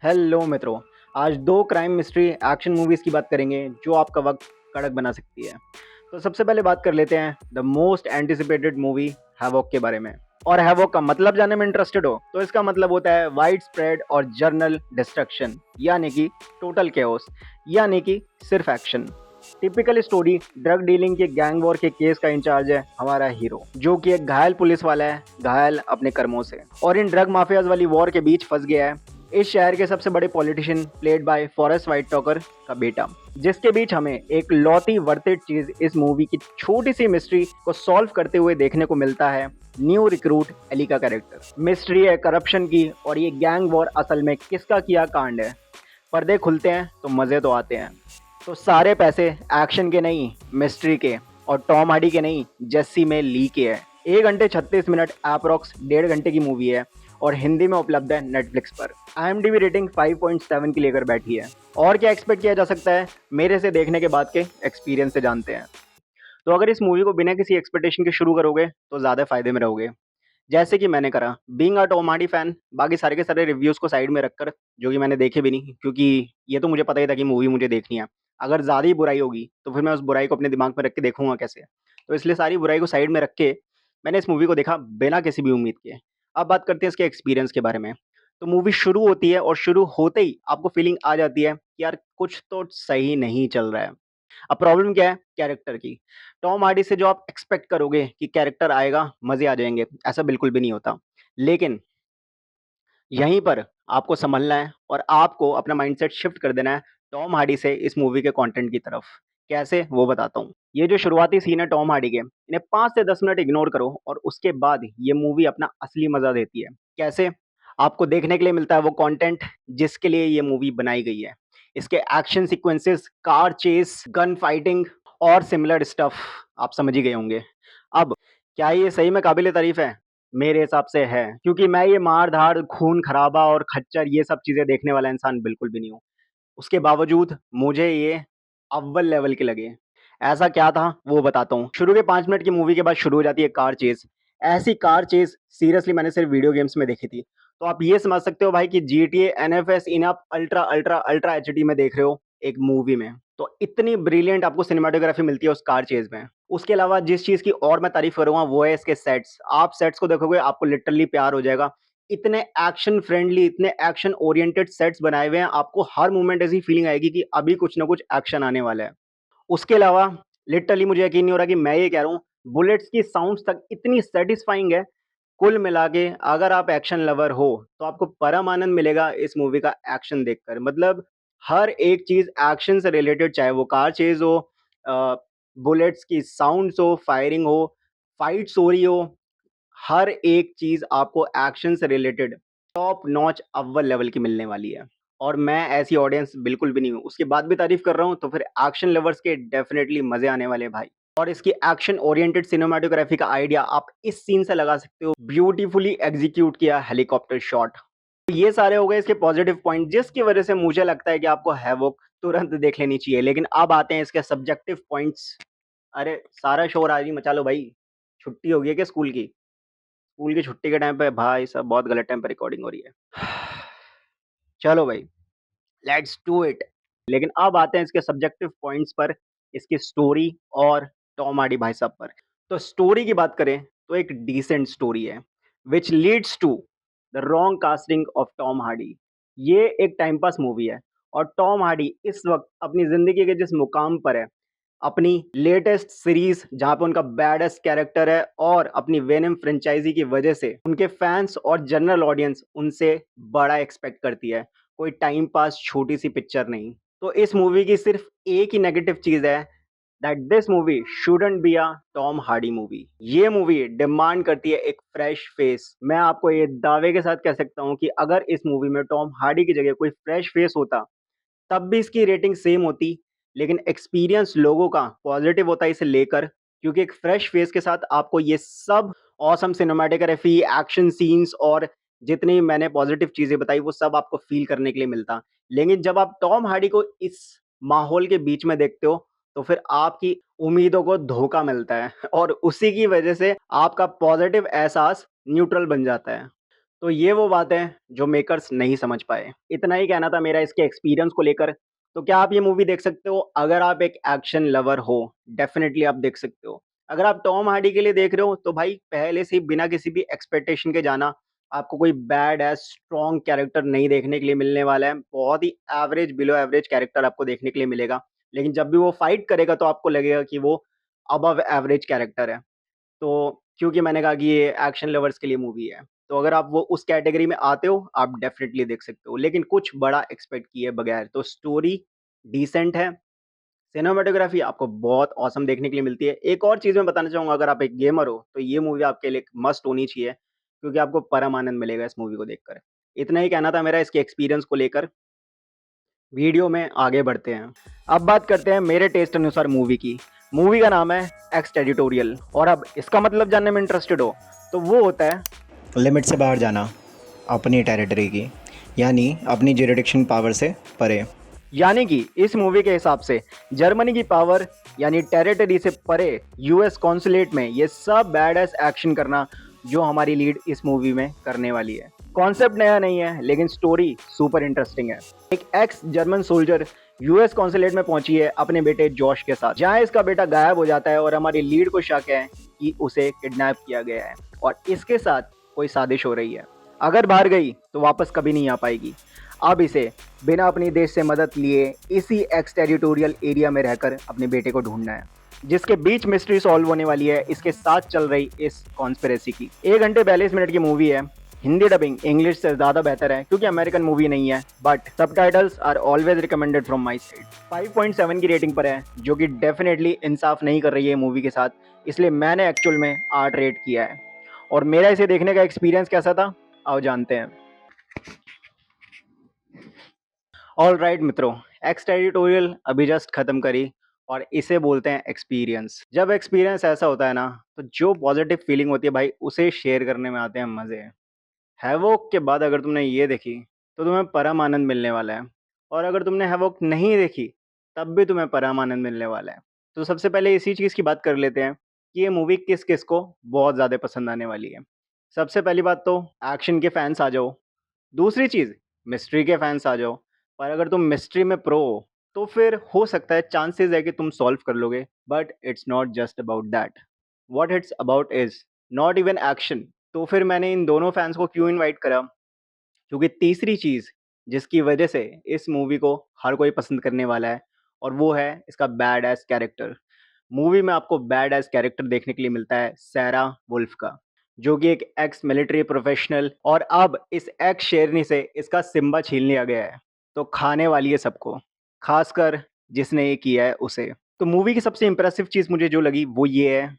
Hello मित्रों। आज दो क्राइम मिस्ट्री एक्शन मूवीज़ की बात करेंगे जो आपका वक्त कड़क बना सकती है। तो सबसे पहले बात कर लेते हैं the most anticipated movie havoc के बारे में। और हैवॉक का मतलब जानने में इंटरेस्टेड हो तो इसका मतलब होता है वाइड स्प्रेड और जर्नल डिस्ट्रक्शन, यानी कि टोटल केओस, यानी कि सिर्फ action. Typical story, drug dealing के गैंग वॉर के केस का इंचार्ज है हमारा हीरो, जो कि एक घायल पुलिस वाला है, घायल अपने कर्मों से, और इन ड्रग माफियाज वाली वॉर के बीच फंस गया है इस शहर के सबसे बड़े politician played by forest white talker का बेटा, जिसके बीच हमें एक लौती वर्थिट चीज इस मूवी की छोटी सी मिस्ट्री को सॉल्व करते हुए देखने को मिलता है। न्यू रिक्रूट एली का कैरेक्टर। मिस्ट्री है करप्शन की और ये गैंग वॉर असल में किसका किया कांड है। पर्दे खुलते हैं तो मजे तो आते हैं। तो सारे पैसे एक्शन के नहीं, मिस्ट्री के, और टॉम हार्डी के नहीं, जेस्सी में ली के है। 1 घंटे 36 मिनट अप्रॉक्स 1.5 घंटे की मूवी है और हिंदी में उपलब्ध है नेटफ्लिक्स पर। IMDb रेटिंग 5.7 की लेकर बैठी है। और क्या एक्सपेक्ट किया जा सकता है मेरे से देखने के बाद के एक्सपीरियंस से जानते हैं। तो अगर इस मूवी को बिना किसी एक्सपेक्टेशन के शुरू करोगे तो ज़्यादा फायदे में रहोगे, जैसे कि मैंने करा। Being a Tom Hardy fan, बाकी सारे के सारे रिव्यूज़ को साइड में रखकर, जो कि मैंने देखे भी नहीं, क्योंकि ये तो मुझे पता ही था कि मूवी मुझे देखनी है। अगर ज़्यादा ही बुराई होगी तो फिर मैं उस बुराई को अपने दिमाग में रख के देखूंगा कैसे। तो इसलिए सारी बुराई को साइड में रख के मैंने इस मूवी को देखा बिना किसी भी उम्मीद के। अब बात करते हैं इसके एक्सपीरियंस के बारे में। तो मूवी शुरू होती है और शुरू होते ही आपको फीलिंग आ जाती है कि यार कुछ तो सही नहीं चल रहा है। अब प्रॉब्लम क्या है? कैरेक्टर की। टॉम हार्डी से जो आप एक्सपेक्ट करोगे कि कैरेक्टर आएगा, मज़े आ जाएँगे, ऐसा बिल्कुल भी नहीं होता। लेकिन यहीं पर आपको सँभलना है और आपको अपना माइंडसेट शिफ्ट कर देना है टॉम हार्डी से इस मूवी के कंटेंट की तरफ। कैसे? वो बताता हूँ। ये जो शुरुआती सीन है टॉम हार्डी के, इन्हें 5 से 10 मिनट इग्नोर करो और उसके बाद ये मूवी अपना असली मज़ा देती है। कैसे? आपको देखने के लिए मिलता है वो कंटेंट जिसके लिए ये मूवी बनाई गई है। इसके action sequences, car chess, gun fighting और सिमिलर स्टफ आप समझ ही गए होंगे। अब क्या ये सही में काबिल-ए-तारीफ़ है? मेरे हिसाब से है, क्योंकि मैं ये मार-धाड़, खून-खराबा और खच्चर ये सब चीज़ें देखने वाला इंसान बिल्कुल भी नहीं हूँ। उसके बावजूद मुझे ये अव्वल लेवल के लगे। ऐसा क्या था वो बताता हूँ। शुरू के 5 मिनट की मूवी के बाद शुरू हो जाती है कार चेज़। ऐसी कार चेज़ सीरियसली मैंने सिर्फ़ वीडियो गेम्स में देखी थी। तो आप ये समझ सकते हो भाई कि जीटीए, एनएफएस इन्हें आप अल्ट्रा, अल्ट्रा, अल्ट्रा एचडी में देख रहे हो एक मूवी में। तो इतनी ब्रिलियंट आपको सिनेमैटोग्राफी मिलती है उस कार चेज़ में। उसके अलावा जिस चीज़ की और मैं तारीफ़ करूँगा वो है इसके सेट्स। आप सेट्स को देखोगे आपको लिटरली प्यार हो जाएगा। इतने एक्शन फ्रेंडली, इतने एक्शन ओरिएंटेड सेट्स बनाए हुए हैं, आपको हर मोमेंट ऐसी फीलिंग आएगी कि अभी कुछ ना कुछ एक्शन आने वाला है। उसके अलावा लिटरली मुझे यकीन नहीं हो रहा कि मैं ये कह रहा हूँ, बुलेट्स की साउंड्स तक इतनी सैटिस्फाइंग है। कुल मिला के अगर आप एक्शन लवर हो, तो आपको परम आनंद मिलेगा इस मूवी का एक्शन देखकर। मतलब हर एक चीज़ एक्शन से रिलेटेड, चाहे वो कार चेज़ हो, अ, बुलेट्स की साउंड्स हो, फायरिंग हो, फाइट्स हो रही हो, हर एक चीज़ आपको एक्शन से रिलेटेड टॉप नॉच अव्वल लेवल की मिलने वाली है। और मैं ऐसी ऑडियंस बिल्कुल भी नहीं हूँ। उसके बाद भी तारीफ़ कर रहा हूँ तो फिर एक्शन लवर्स के डेफ़िनेटली मज़े आने वाले हैं भाई। और इसकी एक्शन ओरिएंटेड सिनेमैटोग्राफी का आइडिया आप इस सीन से लगा सकते हो। ब्यूटीफुली एग्ज़ीक्यूट किया हेलीकॉप्टर शॉट। ये सारे हो गए इसके पॉज़िटिव पॉइंट, जिसकी वज़ह से मुझे लगता है कि आपको हैवॉक तुरंत देख लेनी चाहिए। लेकिन अब आते हैं इसके सब्जेक्टिव पॉइंट्स। अरे! सारा शोर आज ही मचा लो भाई। छुट्टी हो गई है क्या स्कूल की? स्कूल की छुट्टी के टाइम पे भाई साहब बहुत गलत टाइम पे रिकॉर्डिंग हो रही है। चलो भाई, लेट्स डू इट। लेकिन अब आते हैं इसके सब्जेक्टिव पॉइंट्स पर, इसकी स्टोरी और टॉम हार्डी भाई साहब पर। तो स्टोरी की बात करें तो एक डिसेंट स्टोरी है, which leads to the wrong casting of Tom Hardy. ये एक टाइम पास मूवी है और टॉम हार्डी इस वक़्त अपनी ज़िंदगी के जिस मुकाम पर है, अपनी लेटेस्ट सीरीज़ जहाँ पे उनका बैडेस्ट कैरेक्टर है और अपनी वेनम फ्रेंचाइज़ी की वजह से उनके फैन्स और जनरल ऑडियंस उनसे बड़ा एक्सपेक्ट करती है। कोई टाइम पास छोटी-सी पिक्चर नहीं। तो इस मूवी की सिर्फ़ एक ही नेगेटिव चीज़ है, that this movie shouldn't be a Tom Hardy movie. ये मूवी डिमांड करती है एक फ्रेश फेस। मैं आपको ये दावे के साथ कह सकता हूँ कि अगर इस मूवी में टॉम हार्डी की जगह कोई फ्रेश फेस होता, तब भी इसकी रेटिंग सेम होती, लेकिन एक्सपीरियंस लोगों का पॉजिटिव होता है इसे लेकर, क्योंकि एक फ्रेश फेस के साथ आपको ये सब ऑसम सिनेमैटोग्राफी, एक्शन सीन्स और जितनी मैंने पॉजिटिव चीज़ें बताई, वो सब आपको फ़ील करने के लिए मिलता। लेकिन जब आप टॉम हार्डी को इस माहौल के बीच में देखते हो, तो फिर आपकी उम्मीदों को धोखा मिलता है और उसी की वजह से आपका पॉजिटिव एहसास न्यूट्रल बन जाता है। तो ये वो बात है जो मेकर्स नहीं समझ पाए। इतना ही कहना था मेरा इसके एक्सपीरियंस को लेकर। तो क्या आप ये मूवी देख सकते हो? अगर आप एक एक्शन लवर हो, डेफ़िनिटली आप देख सकते हो। अगर आप टॉम हार्डी के लिए देख रहे हो, तो भाई पहले से ही बिना किसी भी एक्सपेक्टेशन के जाना। आपको कोई बैड एज़ स्ट्रॉन्ग कैरेक्टर नहीं देखने के लिए मिलने वाला है। बहुत ही एवरेज, बिलो एवरेज कैरेक्टर आपको देखने के लिए मिलेगा। लेकिन जब भी वो फाइट करेगा तो आपको लगेगा कि वो अबव एवरेज कैरेक्टर है। तो क्योंकि मैंने कहा कि ये एक्शन लवर्स के लिए मूवी है। तो अगर आप वो उस कैटेगरी में आते हो, आप डेफ़िनिटली देख सकते हो। लेकिन कुछ बड़ा एक्सपेक्ट किए बगैर, तो स्टोरी डिसेंट है, सिनेमैटोग्राफी आपको बहुत ऑसम देखने के लिए मिलती है। एक और चीज़ मैं बताना चाहूँगा, अगर आप एक गेमर हो, तो ये मूवी आपके लिए एक मस्ट होनी चाहिए, क्योंकि आपको परम आनंद मिलेगा इस मूवी को देखकर। इतना ही कहना था मेरा इसके एक्सपीरियंस को लेकर। वीडियो में आगे बढ़ते हैं। अब बात करते हैं मेरे टेस्ट अनुसार मूवी की। मूवी का नाम है एक्स टेरिटोरियल, और अब इसका मतलब जानने में इंटरेस्टेड हो, तो वो होता है लिमिट से बाहर जाना, अपनी टेरिटरी की, यानी अपनी ज्यूरिडिक्शन पावर से परे। यानी कि इस मूवी के हिसाब से जर्मनी की पावर यानी टेरिटरी से परे यूएस कॉन्सुलेट में ये सब बैड एस एक्शन करना, जो हमारी लीड इस मूवी में करने वाली है। कॉन्सेप्ट नया नहीं है, लेकिन स्टोरी सुपर इंटरेस्टिंग है। एक x German soldier US consulate में पहुंची है अपने बेटे जॉश के साथ, जहां इसका बेटा गायब हो जाता है और हमारी लीड को शक है कि उसे किडनैप किया गया है और इसके साथ कोई साजिश हो रही है। अगर बाहर गई तो वापस कभी नहीं आ पाएगी। अब इसे बिना अपनी देश से मदद लिए इसी एक्स टेरिटोरियल एरिया में रहकर अपने बेटे को ढूंढना है, जिसके बीच मिस्ट्री सॉल्व होने वाली है इसके साथ चल रही इस कॉन्स्पिरेसी की। 1 घंटे 42 मिनट की मूवी है। हिंदी डबिंग इंग्लिश से ज़्यादा बेहतर है, क्योंकि अमेरिकन मूवी नहीं है, but subtitles are always recommended from my side. 5.7 की रेटिंग पर है, जो कि डेफिनेटली इंसाफ नहीं कर रही है मूवी के साथ, इसलिए मैंने एक्चुअल में 8 रेट किया है। और मेरा इसे देखने का एक्सपीरियंस कैसा था, आओ जानते हैं। ऑल राइट मित्रों, एक्स टेरिटोरियल अभी जस्ट खत्म करी, और इसे बोलते हैं एक्सपीरियंस। जब एक्सपीरियंस ऐसा होता है ना, तो जो पॉजिटिव फीलिंग होती है भाई, उसे शेयर करने में आते हैं मज़े। हैवॉक के बाद अगर तुमने ये देखी, तो तुम्हें परम आनंद मिलने वाला है, और अगर तुमने हैवॉक नहीं देखी, तब भी तुम्हें परम आनंद मिलने वाला है। तो सबसे पहले इसी चीज़ की बात कर लेते हैं कि ये मूवी किस किस को बहुत ज़्यादा पसंद आने वाली है। सबसे पहली बात तो एक्शन के फैंस आ जाओ। दूसरी चीज़, मिस्ट्री के फैंस आ जाओ। पर अगर तुम मिस्ट्री में प्रो हो, तो फिर हो सकता है, चांसेस है कि तुम सॉल्व कर लोगे, but it's not just about that. What it's about is not even action. तो फिर मैंने इन दोनों फैंस को क्यों इनवाइट करा? क्योंकि तीसरी चीज़ जिसकी वजह से इस मूवी को हर कोई पसंद करने वाला है, और वो है इसका बैड एस कैरेक्टर। मूवी में आपको बैड एस कैरेक्टर देखने के लिए मिलता है सैरा वुल्फ का, जो कि एक एक्स मिलिट्री प्रोफेशनल, और अब इस एक्स शेरनी से इसका सिम्बा छीन लिया गया है। तो खाने वाली है सबको, खासकर जिसने ये किया है उसे। तो मूवी की सबसे इंप्रेसिव चीज़ मुझे जो लगी वो ये है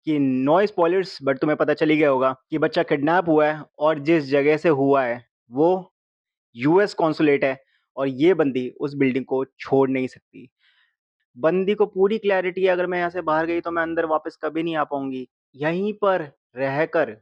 कि नो स्पॉयलर्स, बट तुम्हें पता चल ही गया होगा कि बच्चा किडनैप हुआ है, और जिस जगह से हुआ है वो यूएस कॉन्सुलेट है, और ये बंदी उस बिल्डिंग को छोड़ नहीं सकती। बंदी को पूरी क्लैरिटी है, अगर मैं यहाँ से बाहर गई तो मैं अंदर वापस कभी नहीं आ पाऊँगी। यहीं पर रहकर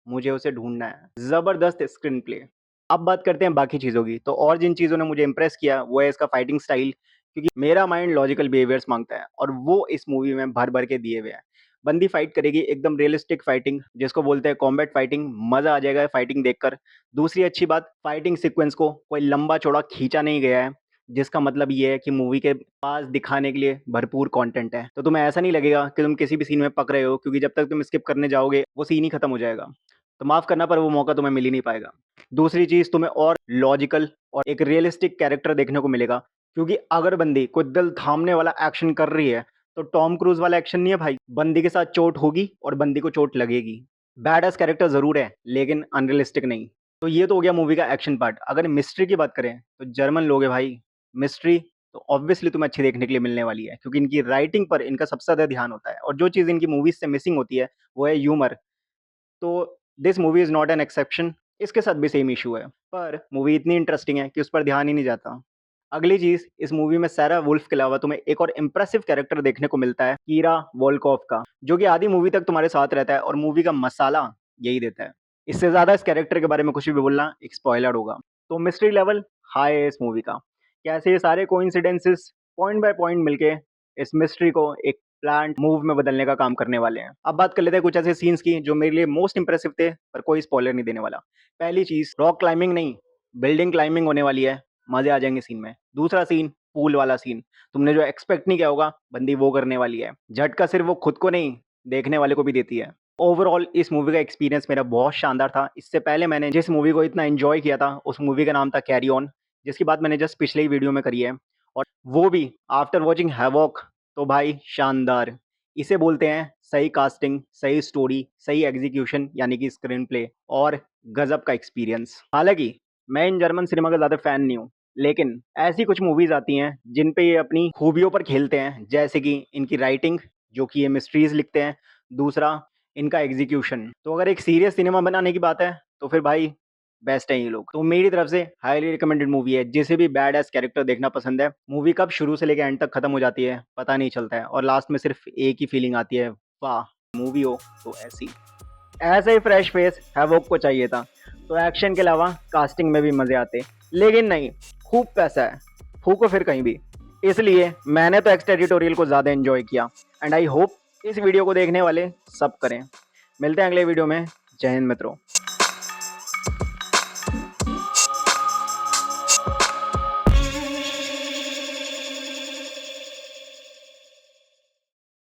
मुझे उसे ढूँढना है। ज़बरदस्त स्क्रीन प्ले। अब बात करते हैं बाकी चीज़ों की। तो और जिन चीज़ों ने मुझे इम्प्रेस किया वो है इसका फाइटिंग स्टाइल, क्योंकि मेरा माइंड लॉजिकल बिहेवियर्स माँगता है, और वो इस मूवी में भर-भर के दिए हुए हैं। बंदी फाइट करेगी एकदम रियलिस्टिक फाइटिंग, जिसको बोलते हैं कॉम्बैट फाइटिंग। मज़ा आ जाएगा फाइटिंग देखकर। दूसरी अच्छी बात, फाइटिंग सीक्वेंस को कोई लंबा-चौड़ा खींचा नहीं गया है, जिसका मतलब ये है कि मूवी के पास दिखाने के लिए भरपूर कंटेंट है। तो तुम्हें ऐसा नहीं लगेगा कि तुम किसी भी सीन में पक रहे हो, क्योंकि जब तक तुम स्किप करने जाओगे, वो सीन ही खत्म हो जाएगा। तो माफ़ करना, पर वो मौका तुम्हें मिल ही नहीं पाएगा। दूसरी चीज़, तुम्हें और लॉजिकल और एक रियलिस्टिक कैरेक्टर देखने को मिलेगा, क्योंकि अगर बंदी कोई दिल थामने वाला एक्शन कर रही है, तो टॉम क्रूज़ वाला एक्शन नहीं है भाई। बंदी के साथ चोट होगी और बंदी को चोट लगेगी। बैड-एस कैरेक्टर ज़रूर है, लेकिन अनरियलिस्टिक नहीं। तो ये तो हो गया मूवी का एक्शन पार्ट। अगर मिस्ट्री की बात करें, तो जर्मन लोग हैं भाई। मिस्ट्री तो ऑब्वियसली तुम्हें अच्छी देखने के लिए मिलने वाली है, क्योंकि इनकी राइटिंग पर इनका सबसे ज़्यादा ध्यान होता है, और जो चीज़ इनकी मूवीज़ से मिसिंग होती है, वो है ह्यूमर। तो this movie is not an exception. इसके साथ भी सेम इश्यू है, पर मूवी इतनी इंटरेस्टिंग है कि उस पर ध्यान ही नहीं जाता। अगली चीज़, इस मूवी में सारा वुल्फ के अलावा तुम्हें एक और इम्प्रेसिव कैरेक्टर देखने को मिलता है, कीरा वोल्कोव का, जो कि आधी मूवी तक तुम्हारे साथ रहता है, और मूवी का मसाला यही देता है। इससे ज़्यादा इस कैरेक्टर के बारे में कुछ भी बोलना एक स्पॉइलर होगा। तो मिस्ट्री लेवल हाई है इस मूवी का। कैसे ये सारे कोइंसिडेंसेस पॉइंट बाय पॉइंट मिलके इस मिस्ट्री को एक प्लांट मूव में बदलने का काम करने वाले हैं। अब बात कर लेते हैं कुछ ऐसे सीन्स की जो मेरे लिए मोस्ट इंप्रेसिव थे, पर कोई स्पॉइलर नहीं देने वाला। पहली चीज, रॉक क्लाइंबिंग नहीं, बिल्डिंग क्लाइंबिंग होने वाली है, मजे आ जाएंगे सीन में। दूसरा सीन, पूल वाला सीन, तुमने जो एक्सपेक्ट नहीं किया होगा बंदी वो करने वाली है। झटका सिर्फ वो खुद को नहीं, देखने वाले को भी देती है। ओवरऑल इस मूवी का एक्सपीरियंस मेरा बहुत शानदार था। इससे पहले मैंने जिस मूवी को इतना एंजॉय किया था, उस मूवी का नाम था कैरी ऑन, जिसकी बात मैंने जस्ट पिछले ही वीडियो में करी है, और वो भी आफ्टर वॉचिंग हैवॉक। तो भाई शानदार, इसे बोलते हैं सही कास्टिंग, सही स्टोरी, सही एग्जीक्यूशन यानी कि स्क्रीन प्ले, और गजब का एक्सपीरियंस। हालांकि मैं इन जर्मन सिनेमा का ज़्यादा फैन नहीं हूँ, लेकिन ऐसी कुछ मूवीज़ आती हैं जिन पे ये अपनी खूबियों पर खेलते हैं, जैसे कि इनकी राइटिंग, जो कि ये मिस्ट्रीज़ लिखते हैं। दूसरा, इनका एग्जीक्यूशन। तो अगर एक सीरियस सिनेमा बनाने की बात है, तो फिर भाई बेस्ट है ये लोग। तो मेरी तरफ से हाईली रिकमेंडेड मूवी है। जिसे भी बैड एस कैरेक्टर देखना पसंद है, मूवी कब शुरू से लेकर एंड तक खत्म हो जाती है पता नहीं चलता है, और लास्ट में सिर्फ एक ही फीलिंग आती है, वाह मूवी हो तो ऐसी। ऐसे ही फ्रेश फेस हैवॉक को चाहिए था। तो एक्शन के अलावा कास्टिंग में भी मजे आते, लेकिन नहीं, खूब पैसा है, फूको फिर कहीं भी। इसलिए मैंने तो एक्स टेरिटोरियल को ज़्यादा एंजॉय किया, एंड आई होप इस वीडियो को देखने वाले सब करें। मिलते हैं अगले वीडियो में। जय हिंद मित्रों।